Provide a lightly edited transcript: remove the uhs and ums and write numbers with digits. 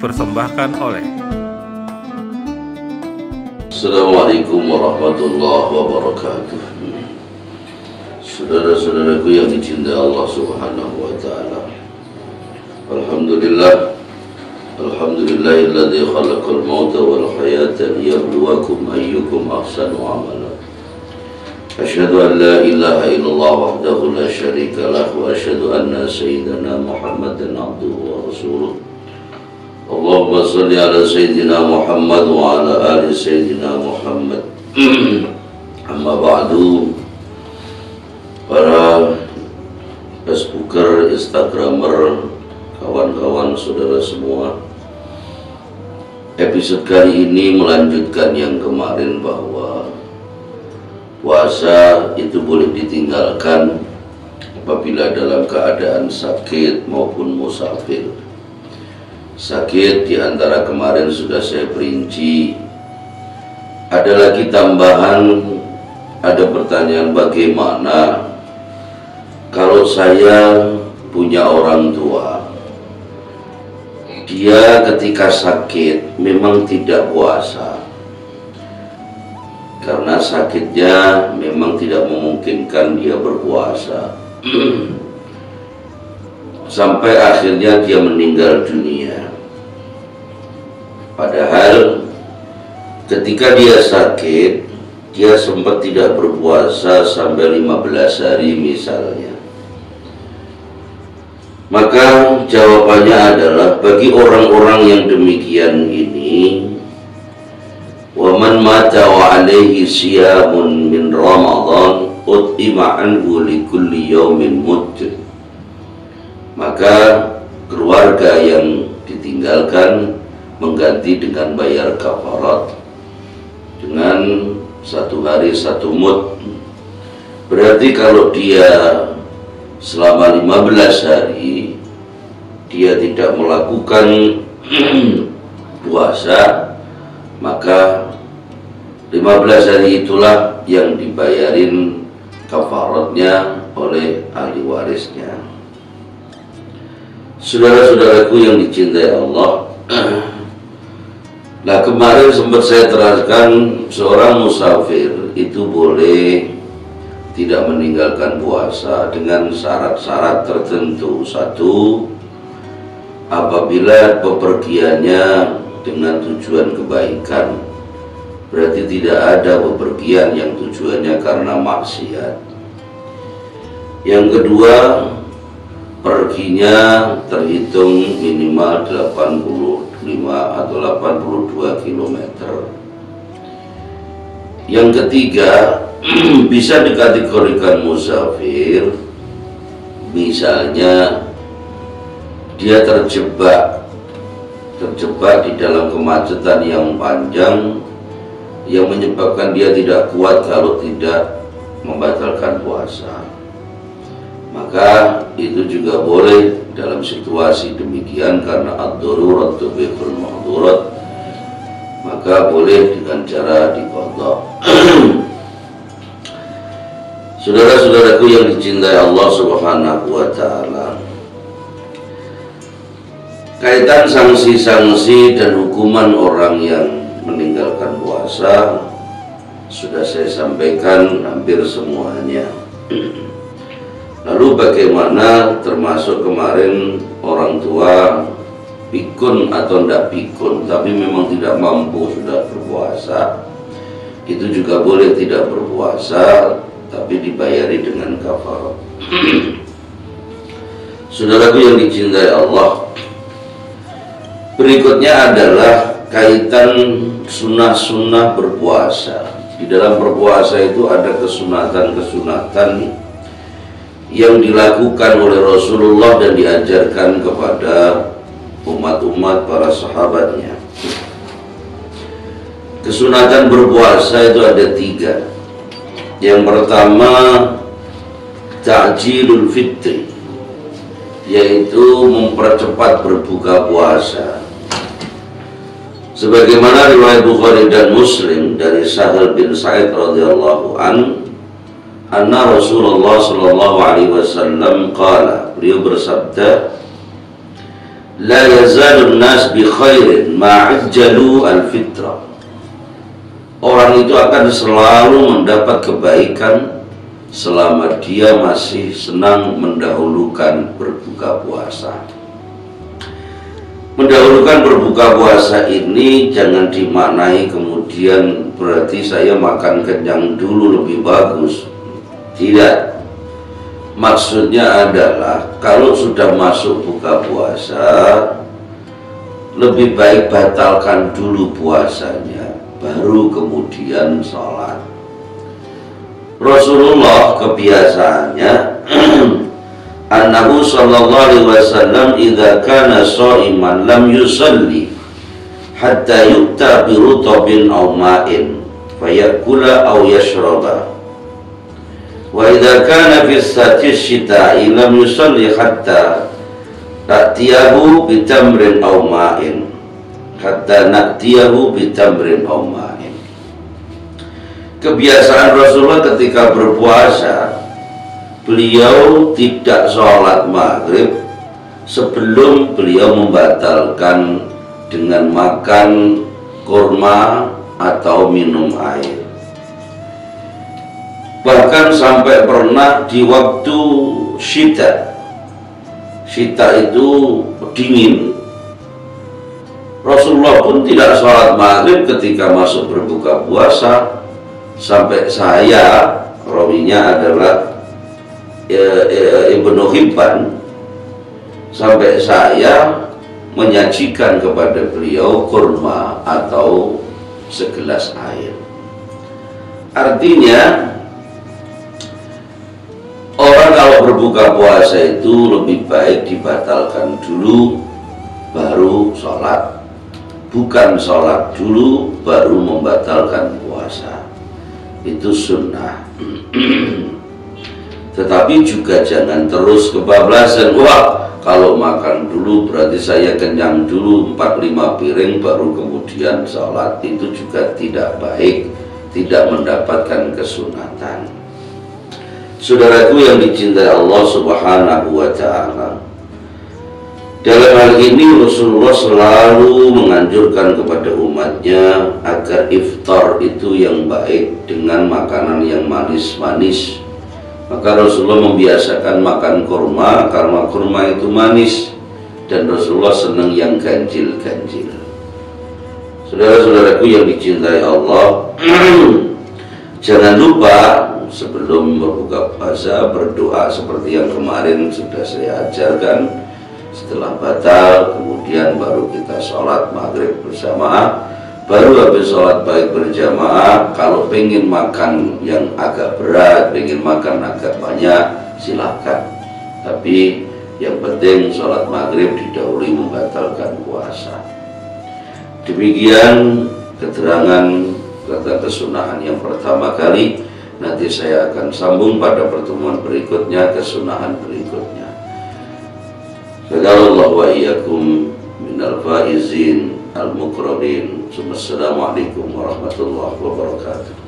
dipersembahkan oleh Assalamualaikum warahmatullahi wabarakatuh. Saudara-saudaraku yang dicintai Allah Subhanahu wa taala. Alhamdulillahilladzi khalaqal mauta wal hayata liyabluwakum ayyukum ahsanu amala. Asyhadu an la ilaha illallah wahdahu la syarika lah wa asyhadu anna sayyidana Muhammadan abduhu wa rasuluh. Allahumma salli ala sayyidina Muhammad wa ala ali sayyidina Muhammad. Amma ba'du. Para Facebooker, Instagramer, kawan-kawan saudara semua, episode kali ini melanjutkan yang kemarin bahwa puasa itu boleh ditinggalkan apabila dalam keadaan sakit maupun musafir. Sakit diantara kemarin sudah saya perinci. Ada lagi tambahan, ada pertanyaan bagaimana kalau saya punya orang tua, dia ketika sakit memang tidak puasa karena sakitnya memang tidak memungkinkan dia berpuasa sampai akhirnya dia meninggal dunia. Padahal ketika dia sakit, dia sempat tidak berpuasa sampai 15 hari misalnya. Maka jawabannya adalah bagi orang-orang yang demikian ini, waman mata wa alaihi siyamun min Ramadan ut'ima anhu likulli yawmin mudd. Maka keluarga yang ditinggalkan mengganti dengan bayar kafarat dengan 1 hari 1 mud. Berarti kalau dia selama 15 hari dia tidak melakukan puasa, maka 15 hari itulah yang dibayarin kafaratnya oleh ahli warisnya. Saudara-saudaraku yang dicintai Allah, nah kemarin sempat saya terangkan seorang musafir itu boleh tidak meninggalkan puasa dengan syarat-syarat tertentu. Satu, apabila bepergiannya dengan tujuan kebaikan, berarti tidak ada bepergian yang tujuannya karena maksiat. Yang kedua, perginya terhitung minimal 85 atau 82 km. Yang ketiga, bisa dikategorikan musafir misalnya dia terjebak di dalam kemacetan yang panjang yang menyebabkan dia tidak kuat kalau tidak membatalkan puasa, maka itu juga boleh dalam situasi demikian karena ad-darurat tubihul mahdurat, maka boleh dengan cara diqadha. Saudara-saudaraku yang dicintai Allah Subhanahu wa taala, kaitan sanksi-sanksi dan hukuman orang yang meninggalkan puasa sudah saya sampaikan hampir semuanya. Lalu bagaimana termasuk kemarin orang tua pikun atau tidak pikun tapi memang tidak mampu sudah berpuasa, itu juga boleh tidak berpuasa tapi dibayari dengan kafarat. Saudaraku yang dicintai Allah, berikutnya adalah kaitan sunnah-sunnah berpuasa. Di dalam berpuasa itu ada kesunatan-kesunatan yang dilakukan oleh Rasulullah dan diajarkan kepada umat-umat para sahabatnya. Kesunatan berpuasa itu ada 3. Yang pertama, ta'jilul fitri, yaitu mempercepat berbuka puasa. Sebagaimana riwayat Bukhari dan Muslim dari Sahal bin Sa'id radhiyallahu anna Rasulullah sallallahu alaihi wasallam qala, beliau bersabda, la yazalun nas bi khairin ma'ajjalu al-fitrah. Orang itu akan selalu mendapat kebaikan selama dia masih senang mendahulukan berbuka puasa. Mendahulukan berbuka puasa ini jangan dimaknai kemudian berarti saya makan kenyang dulu lebih bagus. Tidak. Maksudnya adalah kalau sudah masuk buka puasa, lebih baik batalkan dulu puasanya, baru kemudian sholat. Rasulullah kebiasaannya annahu sallallahu alaihi wasallam idza kana sha'iman lam yusalli hatta yu'ta bi rutabin aw ma'in fayakula aw yashraba. Wa idza kana fi syita'i lam yusalli hatta ta'tiyahu bi tamrin aw ma'in hatta na'tiyahu bi tamrin aw ma'in. Kebiasaan Rasulullah ketika berpuasa, beliau tidak sholat maghrib sebelum beliau membatalkan dengan makan kurma atau minum air. Bahkan sampai pernah di waktu syita itu dingin, Rasulullah pun tidak sholat maghrib ketika masuk berbuka puasa. Sampai saya, rawinya adalah Ibnu Hibban, sampai saya menyajikan kepada beliau kurma atau segelas air. Artinya orang kalau berbuka puasa itu lebih baik dibatalkan dulu baru sholat, bukan sholat dulu baru membatalkan puasa. Itu sunnah. Tetapi juga jangan terus kebablasan. Wah, kalau makan dulu berarti saya kenyang dulu 4-5 piring baru kemudian sholat. Itu juga tidak baik, tidak mendapatkan kesunatan. Saudaraku yang dicintai Allah Subhanahu wa ta'ala, dalam hal ini Rasulullah selalu menganjurkan kepada umatnya agar iftar itu yang baik dengan makanan yang manis-manis. Maka Rasulullah membiasakan makan kurma karena kurma itu manis, dan Rasulullah senang yang ganjil-ganjil. Saudara-saudaraku yang dicintai Allah, jangan lupa sebelum berbuka puasa berdoa seperti yang kemarin sudah saya ajarkan. Setelah batal, kemudian baru kita sholat maghrib berjamaah. Baru habis sholat baik berjamaah, kalau pengen makan yang agak berat, pengen makan agak banyak, silakan. Tapi yang penting sholat maghrib didahului membatalkan puasa. Demikian keterangan kata kesunahan yang pertama kali. Nanti saya akan sambung pada pertemuan berikutnya kesunahan berikutnya. Jazakallahu wa iyyakum minal faizin al-muqrabin. Assalamualaikum warahmatullahi wabarakatuh.